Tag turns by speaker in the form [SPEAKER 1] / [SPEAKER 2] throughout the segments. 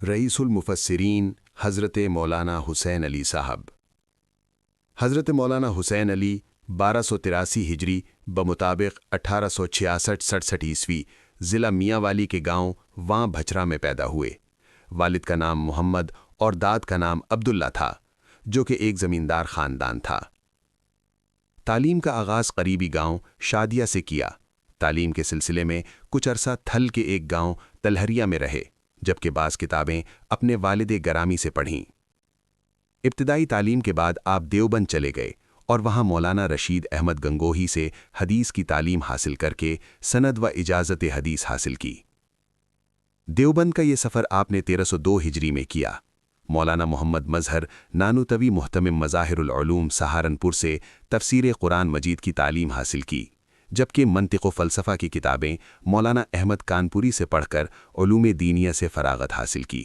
[SPEAKER 1] रईसुल मुफस्सिरीन हज़रत मौलाना हुसैन अली साहब। हज़रत मौलाना हुसैन अली 1283 हिजरी बमुताबिक 1866-67 ईस्वी ज़िला मियांवाली के गांव वां भचरा में पैदा हुए। वालिद का नाम मोहम्मद और दाद का नाम अब्दुल्ला था, जो कि एक ज़मींदार ख़ानदान था। तालीम का आगाज़ करीबी गांव शादिया से किया। तालीम के सिलसिले में कुछ अरसा थल के एक गांव तलहरिया में रहे, जबकि बाज़ किताबें अपने वालिद गरामी से पढ़ीं। इब्तिदाई तालीम के बाद आप देवबंद चले गए और वहाँ मौलाना रशीद अहमद गंगोही से हदीस की तालीम हासिल करके सनद व इजाज़त हदीस हासिल की। देवबंद का ये सफ़र आपने 1302 हिजरी में किया। मौलाना मोहम्मद मजहर नानुतवी मुहतमिम मज़ाहिरुल उलूम सहारनपुर से तफसीर कुरान मजीद की तालीम हासिल की, जबकि मंतिक़ व फ़लसफ़ा की किताबें मौलाना अहमद कानपुरी से पढ़कर उलूम दीनिया से फ़राग़त हासिल की।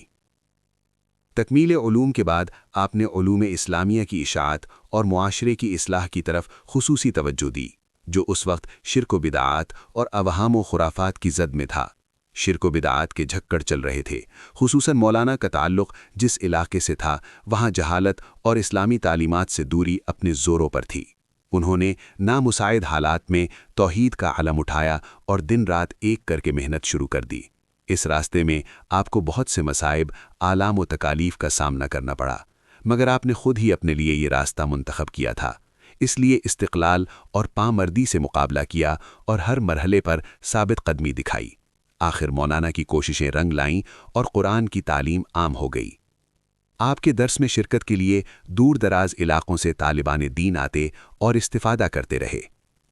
[SPEAKER 1] तकमील उलूम के बाद आपने उलूम इस्लामिया की इशाअत और मुआशरे की इस्लाह की तरफ खुसूसी तवज्जो दी, जो उस वक्त शिर्क व बिदआत और अवहाम व खुराफात की जद में था। शिर्क व बिदआत के झक्कड़ चल रहे थे। खुसूसन मौलाना का ताल्लुक़ जिस इलाके से था, वहाँ जहालत और इस्लामी तालीमात से दूरी अपने ज़ोरों पर थी। उन्होंने नामुसाइद हालात में तौहीद का अलम उठाया और दिन रात एक करके मेहनत शुरू कर दी। इस रास्ते में आपको बहुत से मसाइब, आलाम व तकालीफ का सामना करना पड़ा, मगर आपने खुद ही अपने लिए ये रास्ता मुंतखब किया था। इसलिए इस्तिक़लाल और पामर्दी से मुकाबला किया और हर मरहले पर साबित कदमी दिखाई। आखिर मौलाना की कोशिशें रंग लाईं और कुरान की तालीम आम हो गई। आपके दर्स में शिरकत के लिए दूर दराज इलाकों से तालिबान दीन आते और इस्तिफ़ादा करते रहे।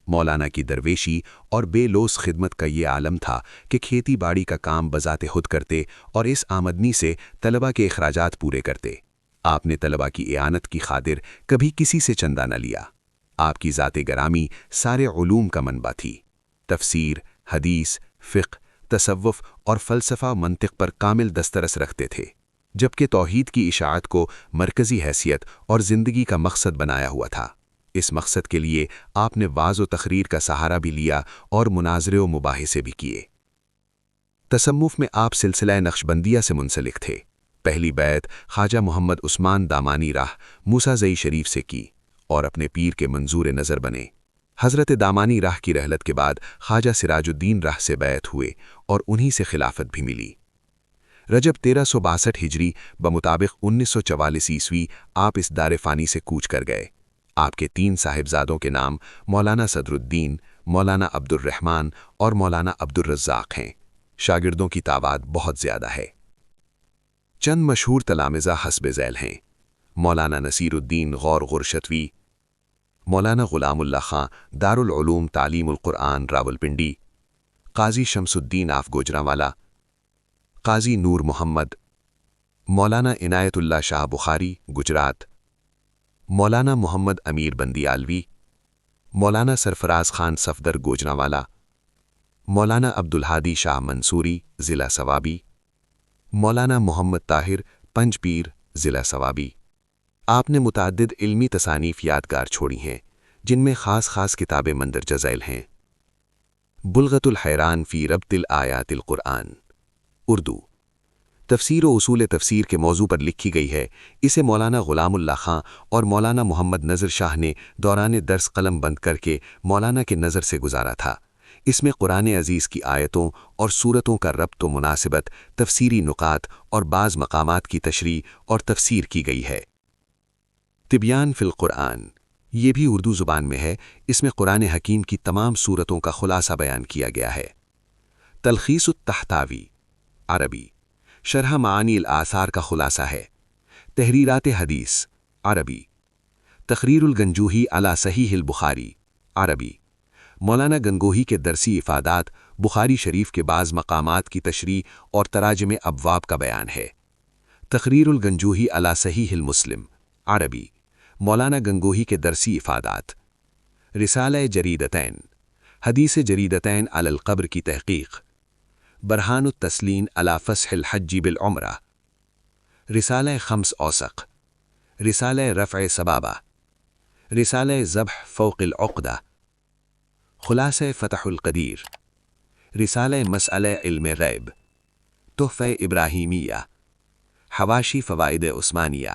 [SPEAKER 1] मौलाना की दरवेशी और बेलोस खिदमत का ये आलम था कि खेती बाड़ी का काम बजाते खुद करते और इस आमदनी से तलबा के अखराजात पूरे करते। आपने तलबा की इआनत की खातिर कभी किसी से चंदा न लिया। आपकी ज़ाते गरामी सारे उलूम का मनबा थी। तफसीर, हदीस, फ़िक़्ह, तसव्वुफ़ और फ़लसफ़ा मंतिक़ पर कामिल दस्तरस रखते थे, जबकि तौहीद की इशाअत को मरकज़ी हैसियत और ज़िंदगी का मकसद बनाया हुआ था। इस मकसद के लिए आपने वाज़ व तक़रीर का सहारा भी लिया और मुनाज़रे व मुबाहिसे भी किए। तसम्मुफ़ में आप सिलसिला नक्शबंदिया से मुंसलिक थे। पहली बैत ख्वाजा मोहम्मद उस्मान दामानी राह मूसा ज़ई शरीफ से की और अपने पीर के मंजूर नज़र बने। हज़रत दामानी राह की रहलत के बाद ख्वाजा सिराजुद्दीन राह से बैत हुए और उन्हीं से खिलाफत भी मिली। रजब 1362 हिजरी बमुताबिक 1944 ईस्वी आप इस दार फ़ानी से कूच कर गए। आपके 3 साहिबजादों के नाम मौलाना सदरुद्दीन, मौलाना अब्दुर्रहमान और मौलाना अब्दुर्रज़्ज़ाक़ हैं। शागिर्दों की तादाद बहुत ज़्यादा है। चंद मशहूर तलामिज़ा हस्ब ज़ैल हैं: मौलाना नसीरुद्दीन गौर गुरशतवी, मौलाना ग़ुलामुल्लाह खां दारुल उलूम तालीमुल कुरान रावलपिंडी, क़ाज़ी शमसुद्दीन आफ गोजरांवाला, क़ाज़ी नूर मोहम्मद, मौलाना इनायतुल्लाह शाह बुखारी गुजरात, मौलाना मोहम्मद अमीर बंदियालवी, मौलाना सरफराज खान सफदर गोजरांवाला, मौलाना अब्दुल हादी शाह मंसूरी ज़िला सवाबी, मौलाना मोहम्मद ताहिर पंजपीर ज़िला सवाबी। आपने मुतअद्दिद इल्मी तसानीफ़ यादगार छोड़ी हैं, जिनमें ख़ास किताबें मंदरजा ज़ैल हैं: बुल्ग़तुल हैरान फ़ी रब्तिल आयातिल कुरान उर्दू, तफसीर व उसूल तफसीर के मौजू पर लिखी गई है। इसे मौलाना ग़ुलामुल्लाह खां और मौलाना मोहम्मद नज़र शाह ने दौरान दर्स कलम बंद करके मौलाना के नज़र से गुजारा था। इसमें कुरान अज़ीज़ की आयतों और सूरतों का रब्त व मुनासिबत, तफसीरी नुकात और बाज़ मकामात की तशरीह और तफसीर की गई है। तिबियान फ़िल कुरान, ये भी उर्दू ज़ुबान में है। इसमें कुरान हकीम की तमाम सूरतों का खुलासा बयान किया गया है। तलख़ीसुत तहतावी अरबी, शरह मानील आसार का खुलासा है। तहरीरात हदीस अरबी, तक़रीरुल गंजूही अला सहीहिल बुखारी अरबी, मौलाना गंगोही के दरसी इफ़ादात, बुखारी शरीफ के बाज़ मकामात की तशरीह और तराजमे अब्वाब का बयान है। तक़रीरुल गंजूही अला सहीहिल मुस्लिम अरबी, मौलाना गंगोही के दरसी इफ़ादात। रिसाला जरीदतैन, हदीस जरीदतैन अलल क़ब्र की तहक़ीक़। बरहानुत तस्लीन अला फ़स्हिल हज्जी बिल उम्रा। रिसाला खम्स औसक़, रिसाला रफ़अ सबाबा, रिसाला ज़ब्ह फ़ौक़िल उक़दा, खुलासा फ़तहुल क़दीर, रिसाला मसअला इल्म ग़ैब, तुहफ़ा इब्राहीमिया,
[SPEAKER 2] حواشی فوائد عثمانیہ